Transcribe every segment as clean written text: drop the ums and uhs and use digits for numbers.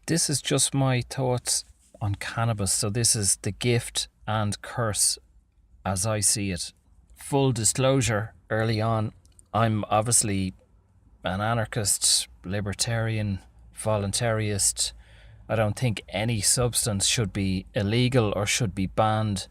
This is just my thoughts on cannabis. So this is the gift and curse as I see it. Full disclosure early on, I'm obviously an anarchist, libertarian, voluntarist. I don't think any substance should be illegal or should be banned.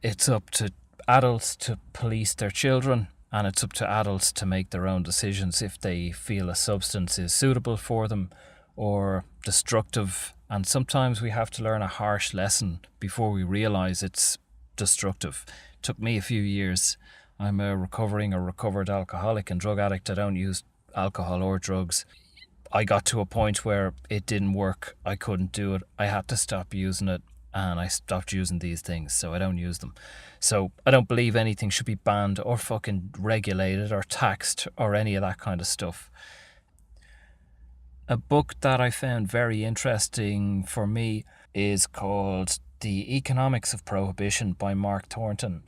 It's up to adults to police their children, and it's up to adults to make their own decisions if they feel a substance is suitable for them or destructive. And sometimes we have to learn a harsh lesson before we realise it's destructive. It took me a few years. I'm a recovered alcoholic and drug addict. I don't use alcohol or drugs. I got to a point where it didn't work. I couldn't do it. I had to stop using it, and I stopped using these things, so I don't use them. So I don't believe anything should be banned or fucking regulated or taxed or any of that kind of stuff. A book that I found very interesting for me is called The Economics of Prohibition by Mark Thornton.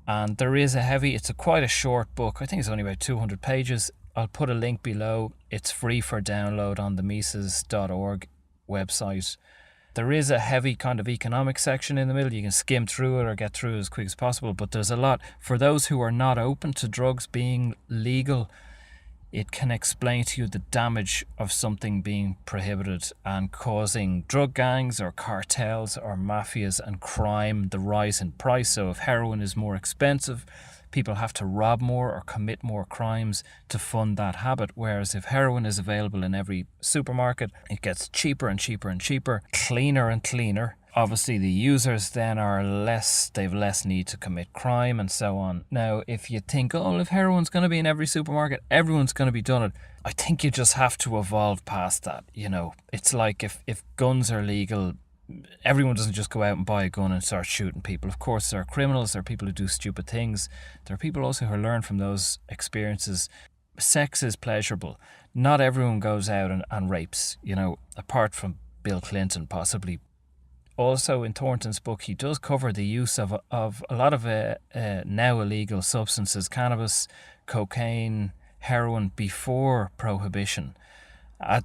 And there is it's quite a short book. I think it's only about 200 pages. I'll put a link below. It's free for download on the Mises.org website. There is a heavy kind of economic section in the middle. You can skim through it or get through it as quick as possible. But there's a lot. For those who are not open to drugs being legal, it can explain to you the damage of something being prohibited and causing drug gangs or cartels or mafias and crime, the rise in price. So if heroin is more expensive, people have to rob more or commit more crimes to fund that habit. Whereas if heroin is available in every supermarket, it gets cheaper and cheaper and cheaper, cleaner and cleaner. Obviously the users then they've less need to commit crime and so on. Now, if you think, if heroin's going to be in every supermarket, everyone's going to be done it. I think you just have to evolve past that. It's like if guns are legal, everyone doesn't just go out and buy a gun and start shooting people. Of course, there are criminals, there are people who do stupid things. There are people also who learn from those experiences. Sex is pleasurable. Not everyone goes out and rapes, apart from Bill Clinton, possibly. Also, in Thornton's book, he does cover the use of a lot of now illegal substances, cannabis, cocaine, heroin, before prohibition.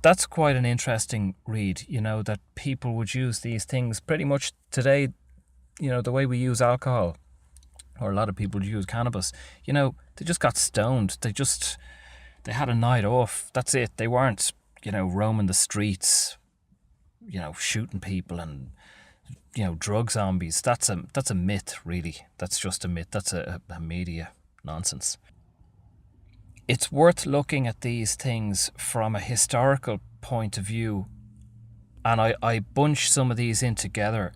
That's quite an interesting read, that people would use these things pretty much today, the way we use alcohol, or a lot of people use cannabis. They just got stoned. They had a night off. That's it. They weren't, roaming the streets, shooting people and, drug zombies. That's a myth, really. That's just a myth. That's a media nonsense. It's worth looking at these things from a historical point of view, and I bunch some of these in together.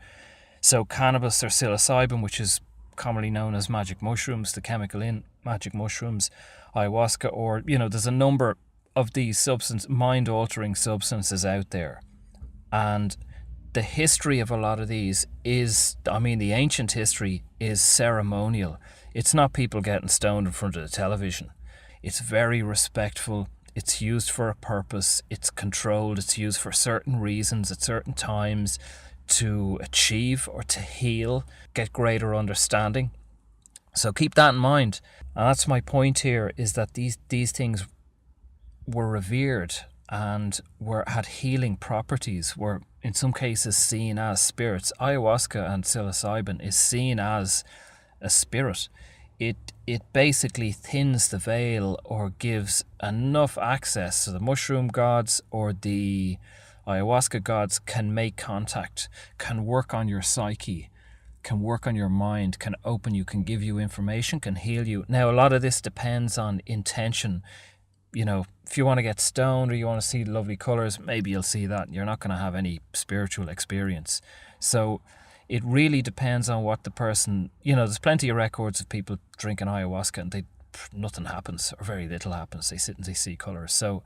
So cannabis or psilocybin, which is commonly known as magic mushrooms, the chemical in magic mushrooms, ayahuasca, or, there's a number of these mind-altering substances out there. And the history of a lot of these the ancient history is ceremonial. It's not people getting stoned in front of the television. It's very respectful. It's used for a purpose. It's controlled. It's used for certain reasons at certain times to achieve or to heal, get greater understanding. So keep that in mind. And that's my point here, is that these things were revered and had healing properties, were in some cases seen as spirits. Ayahuasca and psilocybin is seen as a spirit. It basically thins the veil or gives enough access so the mushroom gods or the ayahuasca gods can make contact, can work on your psyche, can work on your mind, can open you, can give you information, can heal you. Now, a lot of this depends on intention. If you want to get stoned or you want to see lovely colours, maybe you'll see that. You're not going to have any spiritual experience. So it really depends on what the person, there's plenty of records of people drinking ayahuasca and nothing happens or very little happens. They sit and they see colours. So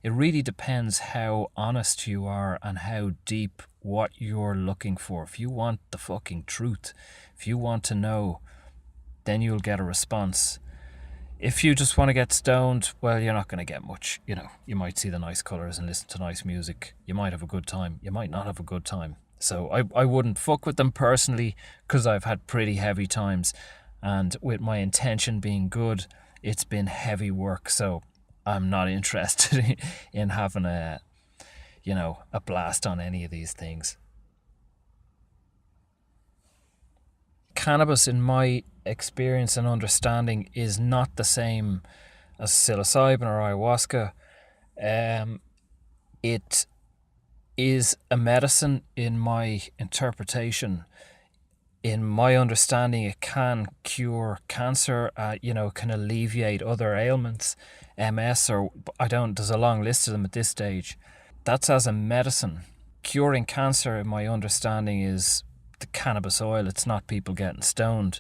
it really depends how honest you are and how deep what you're looking for. If you want the fucking truth, if you want to know, then you'll get a response. If you just want to get stoned, well, you're not going to get much. You might see the nice colours and listen to nice music. You might have a good time. You might not have a good time. So I wouldn't fuck with them personally, because I've had pretty heavy times. And with my intention being good, it's been heavy work. So I'm not interested in having a blast on any of these things. Cannabis, in my experience and understanding, is not the same as psilocybin or ayahuasca. It is a medicine in my interpretation. In my understanding, it can cure cancer, can alleviate other ailments, MS, or there's a long list of them at this stage. That's as a medicine. Curing cancer, in my understanding, is the cannabis oil. It's not people getting stoned.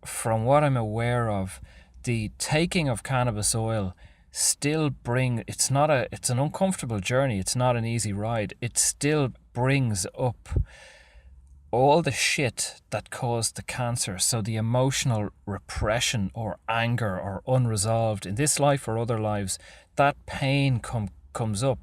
From what I'm aware of, the taking of cannabis oil it's an uncomfortable journey. It's not an easy ride. It still brings up all the shit that caused the cancer. So the emotional repression or anger or unresolved in this life or other lives, that pain comes up.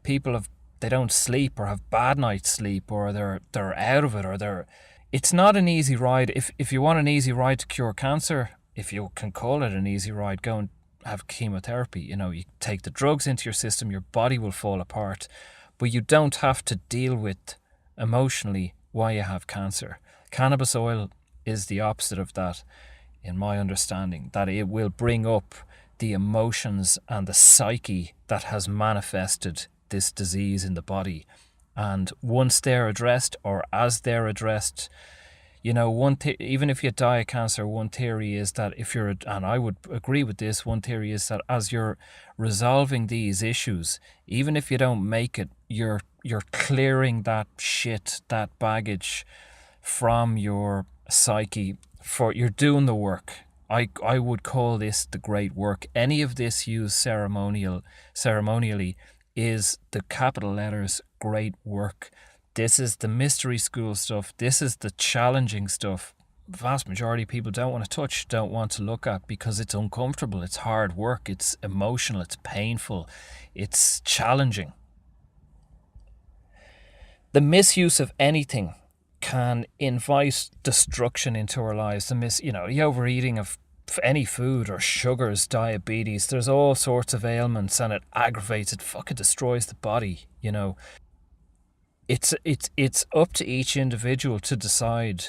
People they don't sleep or have bad night's sleep, or they're out of it, or it's not an easy ride. If you want an easy ride to cure cancer, if you can call it an easy ride, go and have chemotherapy. You take the drugs into your system, your body will fall apart, but you don't have to deal with emotionally why you have cancer. Cannabis oil is the opposite of that, in my understanding, that it will bring up the emotions and the psyche that has manifested this disease in the body. And once they're addressed, or as they're addressed, even if you die of cancer, one theory is that and I would agree with this, one theory is that as you're resolving these issues, even if you don't make it, you're clearing that shit, that baggage from your psyche. You're doing the work. I would call this the great work. Any of this used ceremonially is the capital letters great work. This is the mystery school stuff. This is the challenging stuff. Vast majority of people don't want to touch, don't want to look at, because it's uncomfortable, it's hard work, it's emotional, it's painful, it's challenging. The misuse of anything can invite destruction into our lives. The overeating of any food, or sugars, diabetes, there's all sorts of ailments, and it aggravates, it fucking destroys the body. It's up to each individual to decide,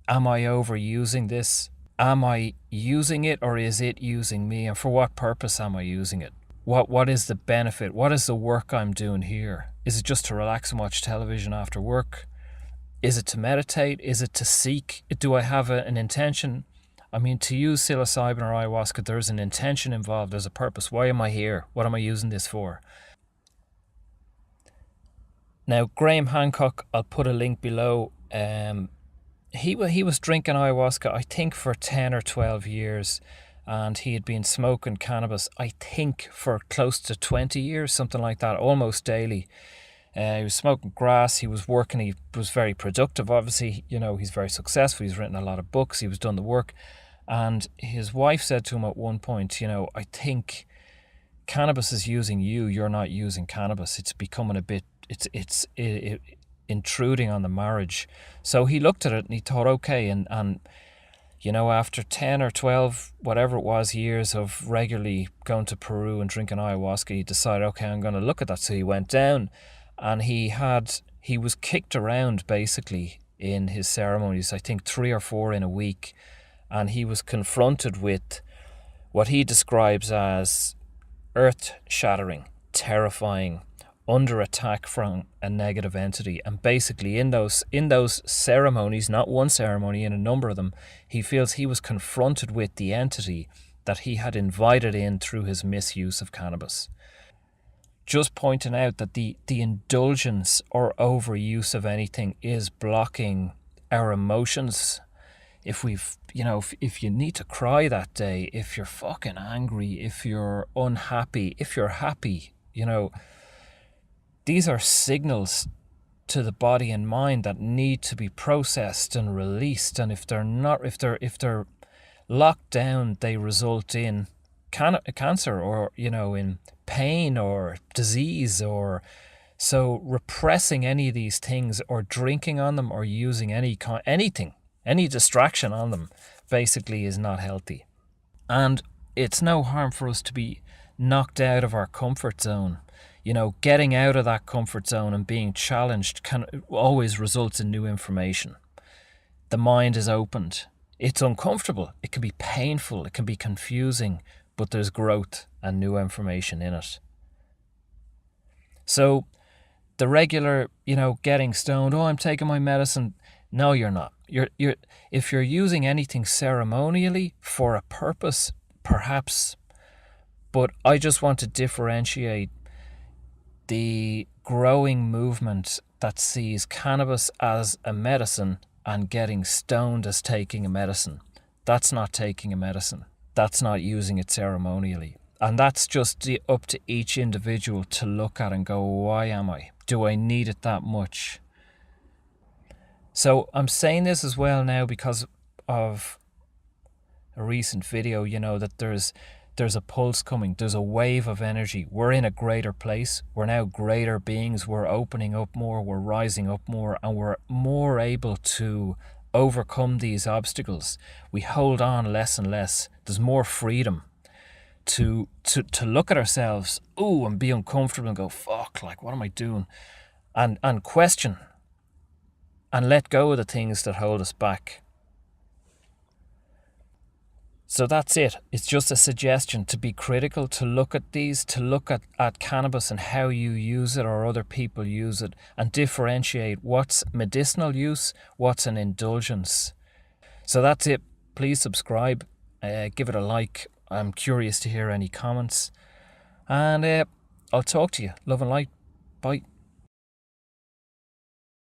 am I overusing this? Am I using it, or is it using me? And for what purpose am I using it? What is the benefit? What is the work I'm doing here? Is it just to relax and watch television after work? Is it to meditate? Is it to seek? Do I have an intention? I mean, to use psilocybin or ayahuasca, there's an intention involved. There's a purpose. Why am I here? What am I using this for? Now, Graham Hancock, I'll put a link below. He was drinking ayahuasca, I think, for 10 or 12 years. And he had been smoking cannabis, I think, for close to 20 years, something like that, almost daily. He was smoking grass, he was working, he was very productive, obviously. He's very successful, he's written a lot of books, he was done the work. And his wife said to him at one point, I think cannabis is using you, you're not using cannabis. It's becoming a bit, it's intruding on the marriage. So he looked at it and he thought, okay, and after 10 or 12, whatever it was, years of regularly going to Peru and drinking ayahuasca, he decided, okay, I'm going to look at that. So he went down, and he was kicked around basically in his ceremonies, I think 3 or 4 in a week. And he was confronted with what he describes as earth-shattering, terrifying, under attack from a negative entity. And basically in those ceremonies, not one ceremony, in a number of them, he feels he was confronted with the entity that he had invited in through his misuse of cannabis. Just pointing out that the indulgence or overuse of anything is blocking our emotions. If if you need to cry that day, if you're fucking angry, if you're unhappy, if you're happy, these are signals to the body and mind that need to be processed and released. And if they're locked down, they result in cancer, or in pain or disease. Or so repressing any of these things, or drinking on them, or using any distraction on them, basically is not healthy. And it's no harm for us to be knocked out of our comfort zone. Getting out of that comfort zone and being challenged always results in new information. The mind is opened. It's uncomfortable. It can be painful. It can be confusing, but there's growth and new information in it. So the regular, getting stoned, oh, I'm taking my medicine. No, you're not. If you're using anything ceremonially for a purpose, perhaps, but I just want to differentiate the growing movement that sees cannabis as a medicine and getting stoned as taking a medicine. That's not taking a medicine. That's not using it ceremonially. And that's just up to each individual to look at and go, why am I? Do I need it that much? So I'm saying this as well now because of a recent video, that there's a pulse coming. There's a wave of energy. We're in a greater place. We're now greater beings. We're opening up more. We're rising up more. And we're more able to overcome these obstacles. We hold on less and less. There's more freedom to look at ourselves, and be uncomfortable and go, fuck, like, what am I doing? And question and let go of the things that hold us back. So that's it. It's just a suggestion to be critical, to look at these, to look at cannabis and how you use it or other people use it, and differentiate what's medicinal use, what's an indulgence. So that's it. Please subscribe, give it a like. I'm curious to hear any comments. And I'll talk to you. Love and light. Bye.